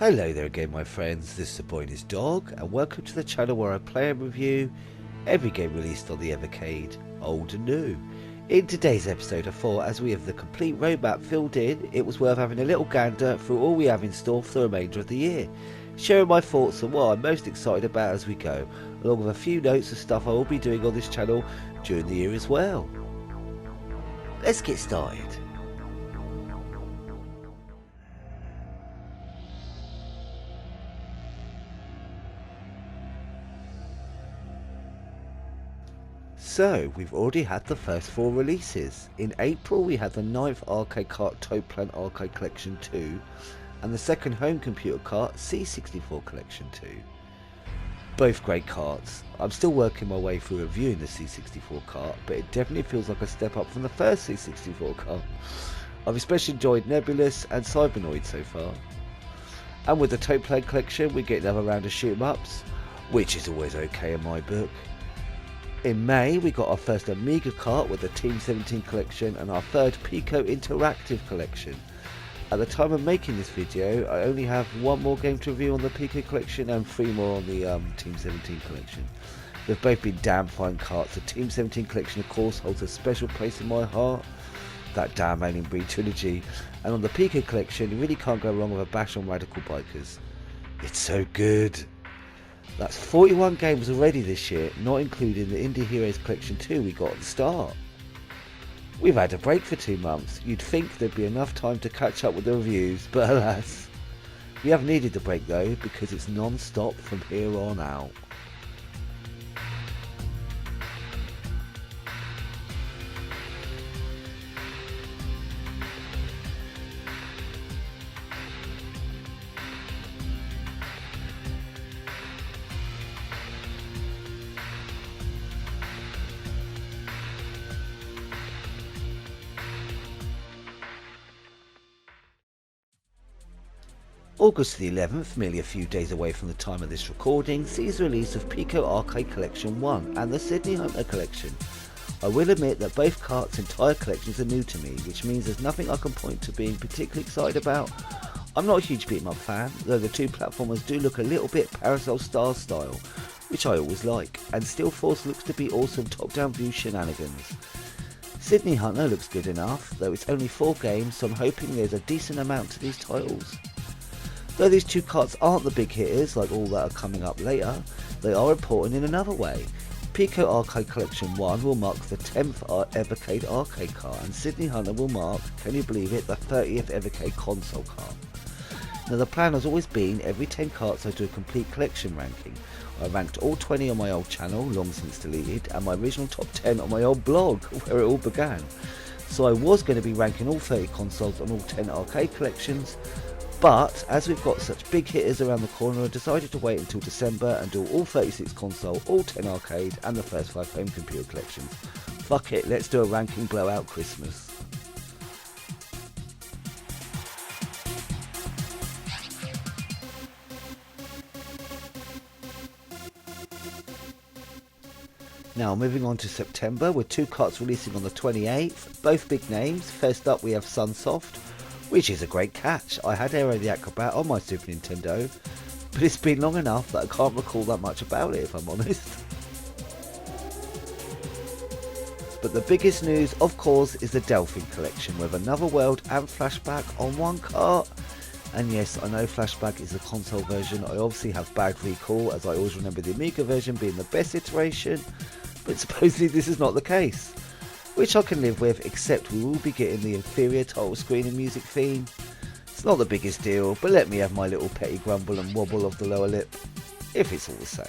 Hello there again my friends, this is the boy and his dog, and welcome to the channel where I play and review every game released on the Evercade, old and new. In today's episode I thought, as we have the complete roadmap filled in, it was worth having a little gander through all we have in store for the remainder of the year, sharing my thoughts on what I'm most excited about as we go, along with a few notes of stuff I will be doing on this channel during the year as well. Let's get started. So, we've already had the first 4 releases. In April we had the 9th arcade cart Toad Plan Arcade Collection 2 and the second home computer cart C64 Collection 2. Both great carts. I'm still working my way through reviewing the C64 cart, but it definitely feels like a step up from the first C64 cart. I've especially enjoyed Nebulous and Cybernoid so far. And with the Toad Plan Collection we get another round of shoot 'em ups, which is always okay in my book. In May we got our first Amiga cart with the Team 17 collection and our third Pico Interactive collection. At the time of making this video I only have one more game to review on the Pico collection and 3 more on the Team 17 collection. They've both been damn fine carts. The Team 17 collection of course holds a special place in my heart, that damn Alien Breed trilogy, and on the Pico collection you really can't go wrong with a bash on Radical Bikers. It's so good. That's 41 games already this year, not including the Indie Heroes Collection 2 we got at the start. We've had a break for 2 months. You'd think there'd be enough time to catch up with the reviews, but alas. We have needed the break though, because it's non-stop from here on out. August the 11th, merely a few days away from the time of this recording, sees the release of Pico Arcade Collection 1 and the Sydney Hunter Collection. I will admit that both carts' entire collections are new to me, which means there's nothing I can point to being particularly excited about. I'm not a huge beat 'em up fan, though the 2 platformers do look a little bit Parasol Stars style, which I always like, and Steel Force looks to be awesome top-down view shenanigans. Sydney Hunter looks good enough, though it's only 4 games, so I'm hoping there's a decent amount to these titles. Though these 2 carts aren't the big hitters like all that are coming up later, they are important in another way. Pico Arcade Collection 1 will mark the 10th Evercade arcade cart, and Sydney Hunter will mark, can you believe it, the 30th Evercade console cart. Now the plan has always been every 10 carts I do a complete collection ranking. I ranked all 20 on my old channel, long since deleted, and my original top 10 on my old blog, where it all began. So I was going to be ranking all 30 consoles on all 10 arcade collections, but as we've got such big hitters around the corner I decided to wait until December and do all 36 console, all 10 arcade and the first 5 home computer collections. Fuck it, let's do a ranking blowout Christmas. Now moving on to September with 2 carts releasing on the 28th, both big names. First up we have Sunsoft, which is a great catch. I had Aero the Acrobat on my Super Nintendo, but it's been long enough that I can't recall that much about it if I'm honest. But the biggest news of course is the Delphin collection with Another World and Flashback on 1 cart. And yes, I know Flashback is the console version. I obviously have bad recall as I always remember the Amiga version being the best iteration, but supposedly this is not the case, which I can live with, except we will be getting the inferior title screen and music theme. It's not the biggest deal, but let me have my little petty grumble and wobble of the lower lip, if it's all the same.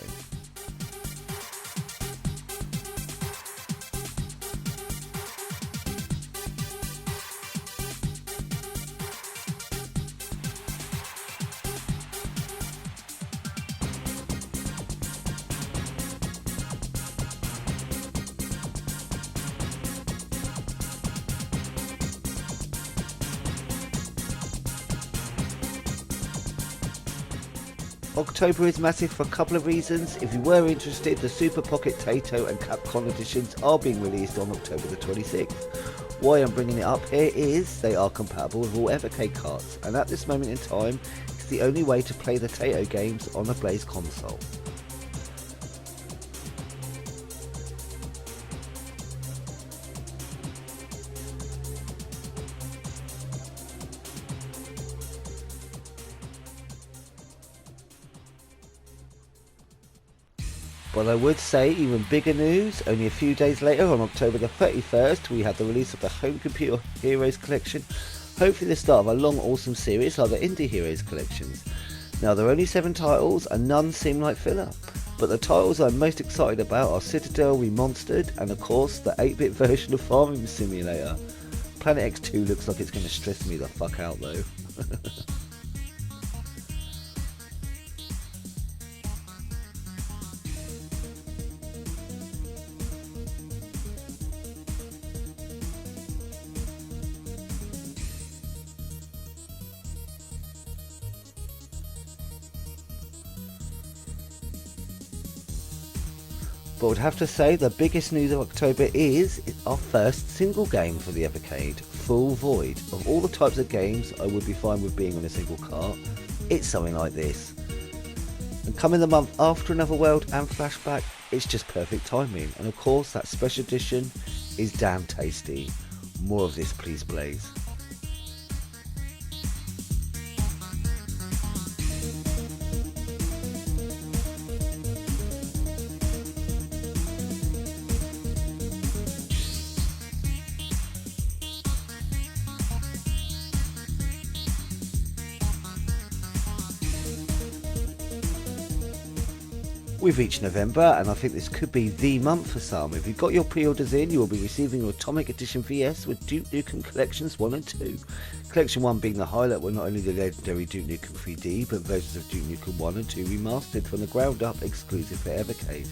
October is massive for a couple of reasons. If you were interested, the Super Pocket Tato and Capcom editions are being released on October the 26th. Why I'm bringing it up here is they are compatible with all Evercade carts, and at this moment in time it's the only way to play the Taito games on a Blaze console. But I would say even bigger news, only a few days later on October the 31st we had the release of the Home Computer Heroes collection, hopefully the start of a long awesome series like the Indie Heroes collections. Now there are only 7 titles and none seem like filler, but the titles I'm most excited about are Citadel Remonstered and of course the 8-bit version of Farming Simulator. Planet X2 looks like it's going to stress me the fuck out though. But I would have to say the biggest news of October is our first single game for the Evercade, Full Void. Of all the types of games I would be fine with being on a single cart, it's something like this. And coming the month after Another World and Flashback, it's just perfect timing. And of course that special edition is damn tasty. More of this please Blaze. We've reached November and I think this could be the month for some. If you've got your pre-orders in, you will be receiving your Atomic Edition VS with Duke Nukem Collections 1 and 2. Collection 1 being the highlight were not only the legendary Duke Nukem 3D, but versions of Duke Nukem 1 and 2 remastered from the ground up exclusive for Evercade,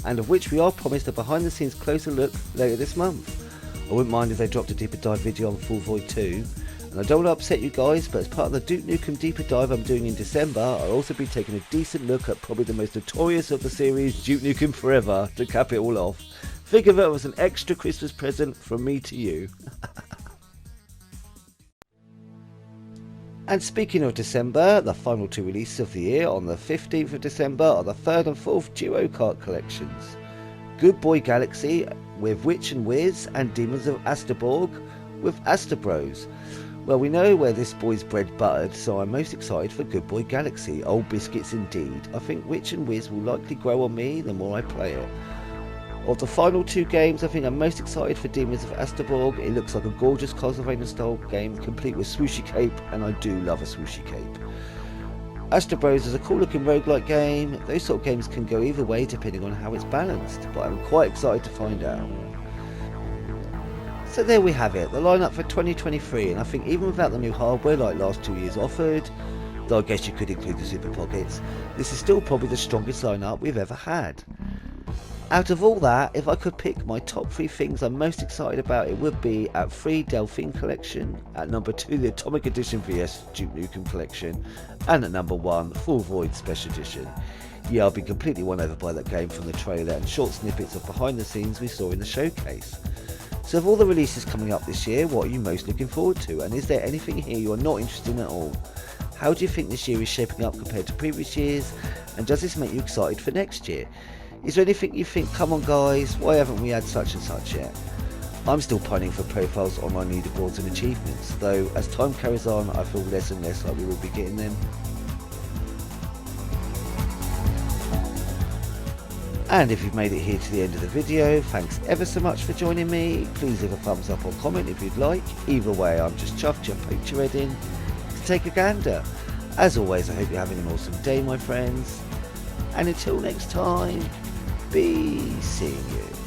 and of which we are promised a behind the scenes closer look later this month. I wouldn't mind if they dropped a deeper dive video on Full Void 2. And I don't want to upset you guys, but as part of the Duke Nukem deeper dive I'm doing in December, I'll also be taking a decent look at probably the most notorious of the series, Duke Nukem Forever, to cap it all off. Think of it as an extra Christmas present from me to you. And speaking of December, the final 2 releases of the year on the 15th of December are the 3rd and 4th Duo Kart collections. Good Boy Galaxy with Witch and Wiz and Demons of Asterborg with Aster Bros. Well, we know where this boy's bread buttered, so I'm most excited for Good Boy Galaxy. Old biscuits indeed. I think Witch and Wiz will likely grow on me the more I play it. Of the final 2 games, I think I'm most excited for Demons of Asterborg. It looks like a gorgeous Castlevania style game, complete with swooshy cape, and I do love a swooshy cape. Aster Bros is a cool looking roguelike game. Those sort of games can go either way depending on how it's balanced, but I'm quite excited to find out. So there we have it, the lineup for 2023, and I think even without the new hardware like last 2 years offered, though I guess you could include the Super Pockets, this is still probably the strongest lineup we've ever had. Out of all that, if I could pick my top 3 things I'm most excited about, it would be at 3 Delphine Collection, at number 2 the Atomic Edition vs Duke Nukem Collection, and at number 1 Full Void Special Edition. Yeah, I've been completely won over by that game from the trailer and short snippets of behind the scenes we saw in the showcase. So of all the releases coming up this year, what are you most looking forward to, and is there anything here you are not interested in at all? How do you think this year is shaping up compared to previous years, and does this make you excited for next year? Is there anything you think, come on guys, why haven't we had such and such yet? I'm still pining for profiles on my leaderboards and achievements, though as time carries on I feel less and less like we will be getting them. And if you've made it here to the end of the video, thanks ever so much for joining me. Please leave a thumbs up or comment if you'd like. Either way, I'm just chuffed you poked your head in to take a gander. As always, I hope you're having an awesome day, my friends. And until next time, be seeing you.